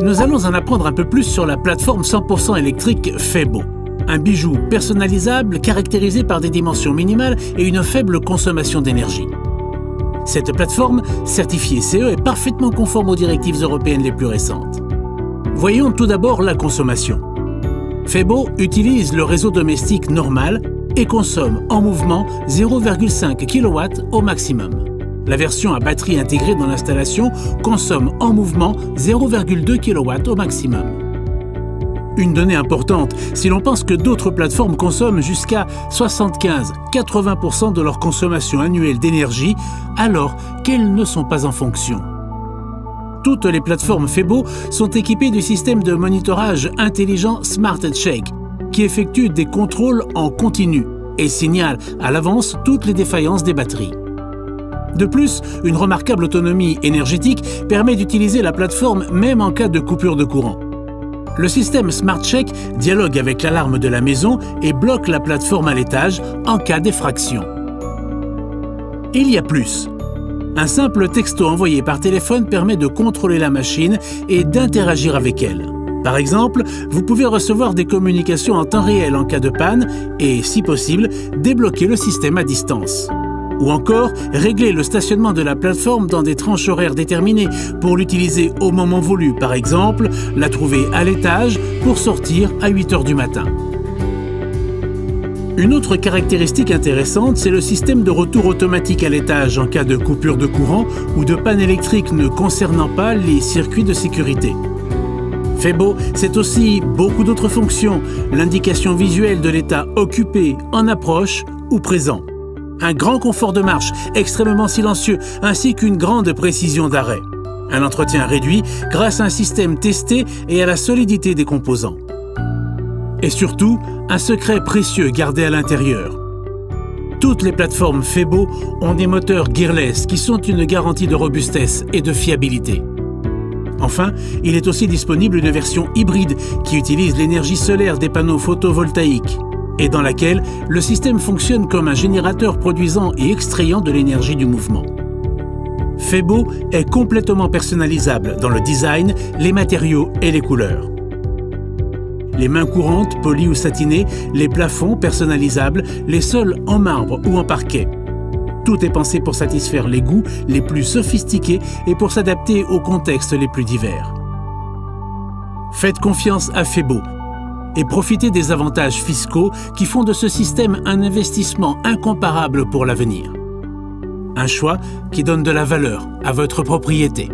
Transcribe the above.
nous allons en apprendre un peu plus sur la plateforme 100% électrique Febo. Un bijou personnalisable caractérisé par des dimensions minimales et une faible consommation d'énergie. Cette plateforme, certifiée CE, est parfaitement conforme aux directives européennes les plus récentes. Voyons tout d'abord la consommation. Febo utilise le réseau domestique normal et consomme en mouvement 0,5 kW au maximum. La version à batterie intégrée dans l'installation consomme en mouvement 0,2 kW au maximum. Une donnée importante, si l'on pense que d'autres plateformes consomment jusqu'à 75-80% de leur consommation annuelle d'énergie, alors qu'elles ne sont pas en fonction. Toutes les plateformes Febo sont équipées du système de monitorage intelligent Smart Check, qui effectue des contrôles en continu et signale à l'avance toutes les défaillances des batteries. De plus, une remarquable autonomie énergétique permet d'utiliser la plateforme même en cas de coupure de courant. Le système Smart Check dialogue avec l'alarme de la maison et bloque la plateforme à l'étage en cas d'effraction. Il y a plus. Un simple texto envoyé par téléphone permet de contrôler la machine et d'interagir avec elle. Par exemple, vous pouvez recevoir des communications en temps réel en cas de panne et, si possible, débloquer le système à distance. Ou encore, régler le stationnement de la plateforme dans des tranches horaires déterminées pour l'utiliser au moment voulu. Par exemple, la trouver à l'étage pour sortir à 8 h du matin. Une autre caractéristique intéressante, c'est le système de retour automatique à l'étage en cas de coupure de courant ou de panne électrique ne concernant pas les circuits de sécurité. Febo, c'est aussi beaucoup d'autres fonctions, l'indication visuelle de l'état occupé, en approche ou présent. Un grand confort de marche, extrêmement silencieux, ainsi qu'une grande précision d'arrêt. Un entretien réduit grâce à un système testé et à la solidité des composants. Et surtout, un secret précieux gardé à l'intérieur. Toutes les plateformes Febo ont des moteurs gearless qui sont une garantie de robustesse et de fiabilité. Enfin, il est aussi disponible une version hybride qui utilise l'énergie solaire des panneaux photovoltaïques et dans laquelle le système fonctionne comme un générateur produisant et extrayant de l'énergie du mouvement. Febo est complètement personnalisable dans le design, les matériaux et les couleurs. Les mains courantes, polies ou satinées, les plafonds personnalisables, les sols en marbre ou en parquet. Tout est pensé pour satisfaire les goûts les plus sophistiqués et pour s'adapter aux contextes les plus divers. Faites confiance à Febo et profitez des avantages fiscaux qui font de ce système un investissement incomparable pour l'avenir. Un choix qui donne de la valeur à votre propriété.